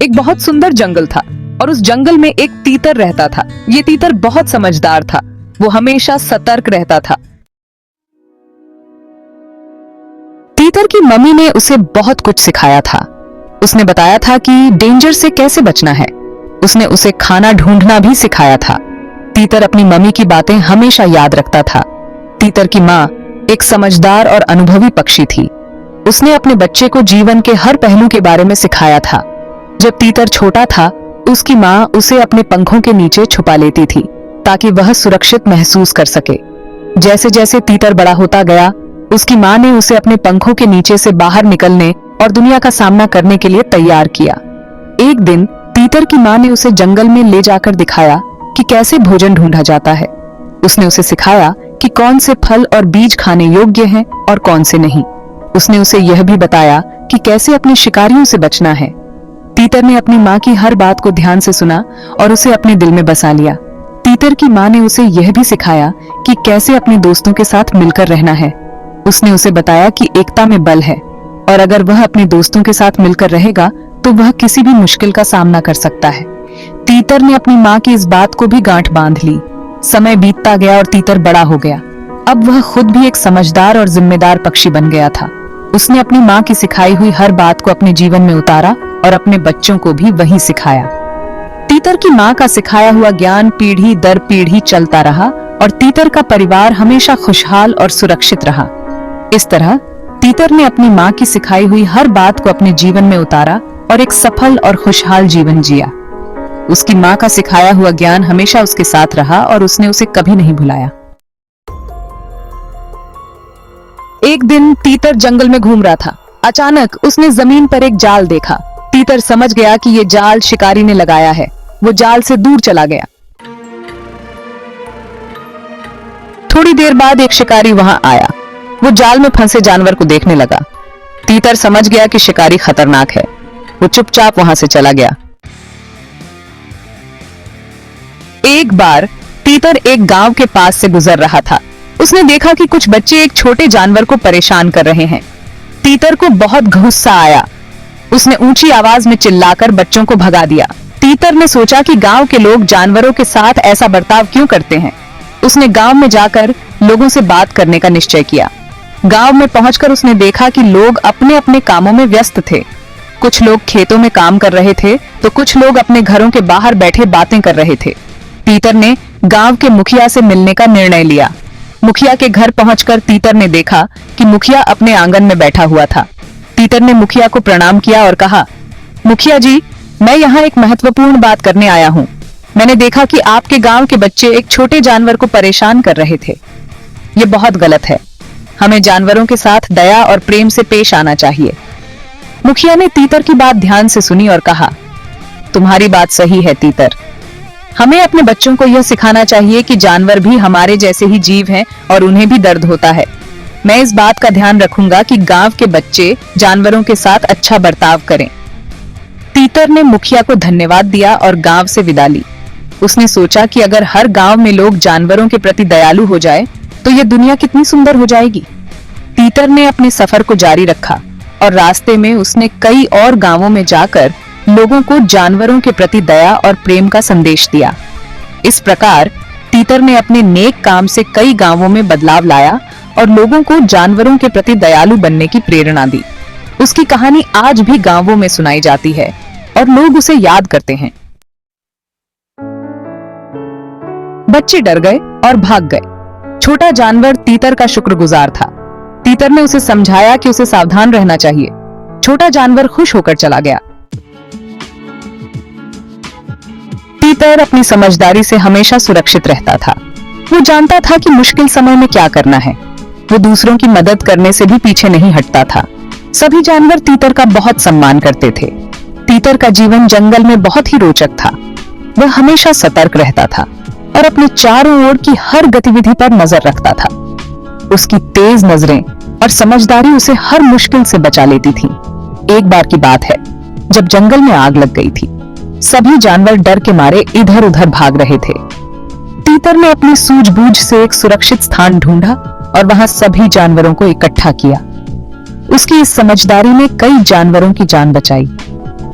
एक बहुत सुंदर जंगल था और उस जंगल में एक तीतर रहता था। ये तीतर बहुत समझदार था। वो हमेशा सतर्क रहता था। तीतर की मम्मी ने उसे बहुत कुछ सिखाया था। उसने बताया था कि डेंजर से कैसे बचना है। उसने उसे खाना ढूंढना भी सिखाया था। तीतर अपनी मम्मी की बातें हमेशा याद रखता था। तीतर की माँ एक समझदार और अनुभवी पक्षी थी। उसने अपने बच्चे को जीवन के हर पहलू के बारे में सिखाया था। जब तीतर छोटा था, उसकी माँ उसे अपने पंखों के नीचे छुपा लेती थी ताकि वह सुरक्षित महसूस कर सके। जैसे जैसे तीतर बड़ा होता गया, उसकी माँ ने उसे अपने पंखों के नीचे से बाहर निकलने और दुनिया का सामना करने के लिए तैयार किया। एक दिन तीतर की माँ ने उसे जंगल में ले जाकर दिखाया कि कैसे भोजन ढूंढा जाता है। उसने उसे सिखाया कि कौन से फल और बीज खाने योग्य हैं और कौन से नहीं। उसने उसे यह भी बताया कि कैसे अपने शिकारियों से बचना है। तीतर ने अपनी माँ की हर बात को ध्यान से सुना और उसे अपने दिल में बसा लिया। तीतर की माँ ने उसे यह भी सिखाया कि कैसे अपने दोस्तों के साथ मिलकर रहना है। उसने उसे बताया कि एकता में बल है और अगर वह अपने दोस्तों के साथ मिलकर रहेगा तो वह किसी भी मुश्किल का सामना कर सकता है। तीतर ने अपनी माँ की इस बात को भी गांठ बांध ली। समय बीतता गया और तीतर बड़ा हो गया। अब वह खुद भी एक समझदार और जिम्मेदार पक्षी बन गया था। उसने अपनी माँ की सिखाई हुई हर बात को अपने जीवन में उतारा और अपने बच्चों को भी वही सिखाया। तीतर की माँ का सिखाया हुआ ज्ञान पीढ़ी दर पीढ़ी चलता रहा और तीतर का परिवार हमेशा खुशहाल और सुरक्षित रहा। इस तरह तीतर ने अपनी माँ की सिखाई हुई हर बात को अपने जीवन में उतारा और एक सफल और खुशहाल जीवन जिया। उसकी माँ का सिखाया हुआ ज्ञान हमेशा उसके साथ रहा और उसने उसे कभी नहीं भुलाया। एक दिन तीतर जंगल में घूम रहा था। अचानक उसने जमीन पर एक जाल देखा। तीतर समझ गया कि ये जाल शिकारी ने लगाया है। वो जाल से दूर चला गया। थोड़ी देर बाद एक शिकारी वहां आया। वो जाल में फंसे जानवर को देखने लगा। तीतर समझ गया कि शिकारी खतरनाक है। वो चुपचाप वहां से चला गया। एक बार तीतर एक गांव के पास से गुजर रहा था। उसने देखा कि कुछ बच्चे एक छोटे जानवर को परेशान कर रहे हैं। तीतर को बहुत गुस्सा आया। उसने ऊंची आवाज में चिल्लाकर बच्चों को भगा दिया। तीतर ने सोचा कि गांव के लोग जानवरों के साथ ऐसा बर्ताव क्यों करते हैं। उसने गांव में जाकर लोगों से बात करने का निश्चय किया। गांव में पहुंचकर उसने देखा कि लोग अपने अपने कामों में व्यस्त थे। कुछ लोग खेतों में काम कर रहे थे तो कुछ लोग अपने घरों के बाहर बैठे बातें कर रहे थे। तीतर ने गांव के मुखिया से मिलने का निर्णय लिया। मुखिया के घर पहुंचकर तीतर ने देखा कि मुखिया अपने आंगन में बैठा हुआ था। तीतर ने मुखिया को प्रणाम किया और कहा, मुखिया जी, मैं यहाँ एक महत्वपूर्ण बात करने आया हूँ। मैंने देखा कि आपके गांव के बच्चे एक छोटे जानवर को परेशान कर रहे थे। ये बहुत गलत है। हमें जानवरों के साथ दया और प्रेम से पेश आना चाहिए। मुखिया ने तीतर की बात ध्यान से सुनी और कहा, तुम्हारी बात सही है तीतर। हमें अपने बच्चों को यह सिखाना चाहिए कि जानवर भी हमारे जैसे ही जीव हैं और उन्हें भी दर्द होता है। मैं इस बात का ध्यान रखूंगा कि गांव के बच्चे जानवरों के साथ अच्छा बर्ताव करें। तीतर ने मुखिया को धन्यवाद दिया और गांव से विदा ली। उसने सोचा कि अगर हर गांव में लोग जानवरों के प्रति दयालु हो जाए तो यह दुनिया कितनी सुंदर हो जाएगी। तीतर ने अपने सफर को जारी रखा और रास्ते में उसने कई और गांवों में जाकर लोगों को जानवरों के प्रति दया और प्रेम का संदेश दिया। इस प्रकार तीतर ने अपने नेक काम से कई गांवों में बदलाव लाया और लोगों को जानवरों के प्रति दयालु बनने की प्रेरणा दी। उसकी कहानी आज भी गांवों में सुनाई जाती है और लोग उसे याद करते हैं। बच्चे डर गए और भाग गए। छोटा जानवर तीतर का शुक्रगुजार था। तीतर ने उसे समझाया कि उसे सावधान रहना चाहिए। छोटा जानवर खुश होकर चला गया। तीतर अपनी समझदारी से हमेशा सुरक्षित रहता था। वो जानता था कि मुश्किल समय में क्या करना है। वो दूसरों की मदद करने से भी पीछे नहीं हटता था। सभी जानवर तीतर का बहुत सम्मान करते थे। तीतर का जीवन जंगल में बहुत ही रोचक था। वह हमेशा सतर्क रहता था और अपने चारों ओर की हर गतिविधि पर नजर रखता था। उसकी तेज नजरें और समझदारी उसे हर मुश्किल से बचा लेती थी। एक बार की बात है जब जंगल में आग लग गई थी। सभी जानवर डर के मारे इधर उधर भाग रहे थे। तीतर ने अपनी सूझबूझ से एक सुरक्षित स्थान ढूंढा और वहां सभी जानवरों को इकट्ठा किया। उसकी इस समझदारी ने कई जानवरों की जान बचाई।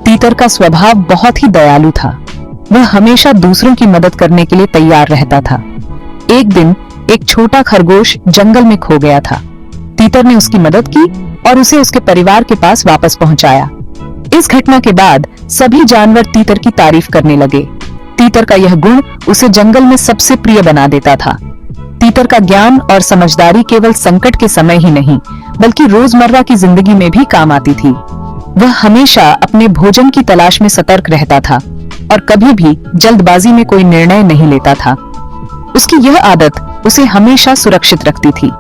तीतर का स्वभाव बहुत ही दयालु था। वह हमेशा दूसरों की मदद करने के लिए तैयार रहता था। एक दिन एक छोटा खरगोश जंगल में खो गया था। तीतर ने उसकी मदद की और उसे उसके परिवार के पास वापस पहुंचाया। इस घटना के बाद सभी जानवर तीतर की तारीफ करने लगे। तीतर का यह गुण उसे जंगल में सबसे प्रिय बना देता था। तीतर का ज्ञान और समझदारी केवल संकट के समय ही नहीं, बल्कि रोजमर्रा की जिंदगी में भी काम आती थी। वह हमेशा अपने भोजन की तलाश में सतर्क रहता था और कभी भी जल्दबाजी में कोई निर्णय नहीं लेता था। उसकी यह आदत उसे हमेशा सुरक्षित रखती थी।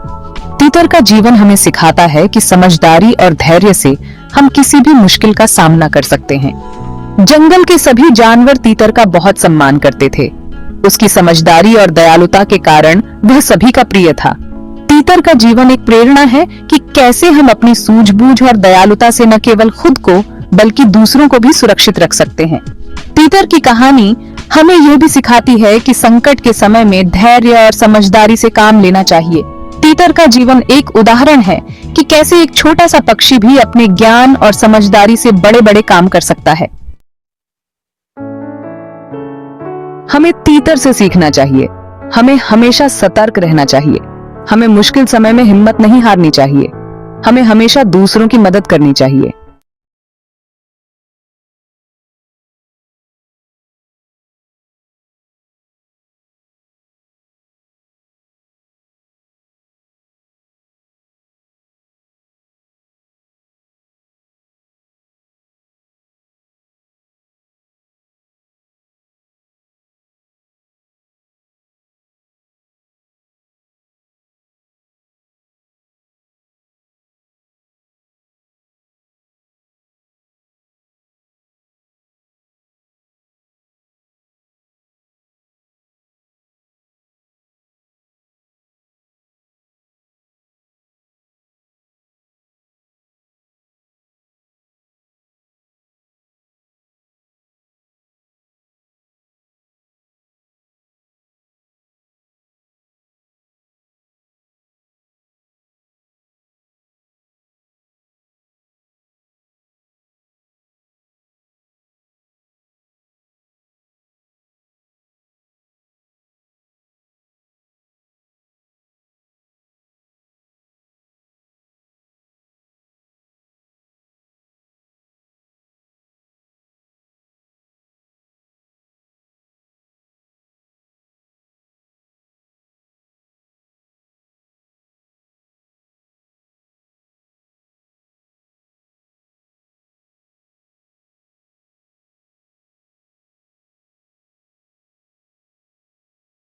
तीतर का जीवन हमें सिखाता है कि समझदारी और धैर्य से हम किसी भी मुश्किल का सामना कर सकते हैं। जंगल के सभी जानवर तीतर का बहुत सम्मान करते थे। उसकी समझदारी और दयालुता के कारण वह सभी का प्रिय था। तीतर का जीवन एक प्रेरणा है कि कैसे हम अपनी सूझबूझ और दयालुता से न केवल खुद को बल्कि दूसरों को भी सुरक्षित रख सकते हैं। तीतर की कहानी हमें यह भी सिखाती है कि संकट के समय में धैर्य और समझदारी से काम लेना चाहिए। तीतर का जीवन एक उदाहरण है कि कैसे एक छोटा सा पक्षी भी अपने ज्ञान और समझदारी से बड़े-बड़े काम कर सकता है। हमें तीतर से सीखना चाहिए। हमें हमेशा सतर्क रहना चाहिए। हमें मुश्किल समय में हिम्मत नहीं हारनी चाहिए। हमें हमेशा दूसरों की मदद करनी चाहिए।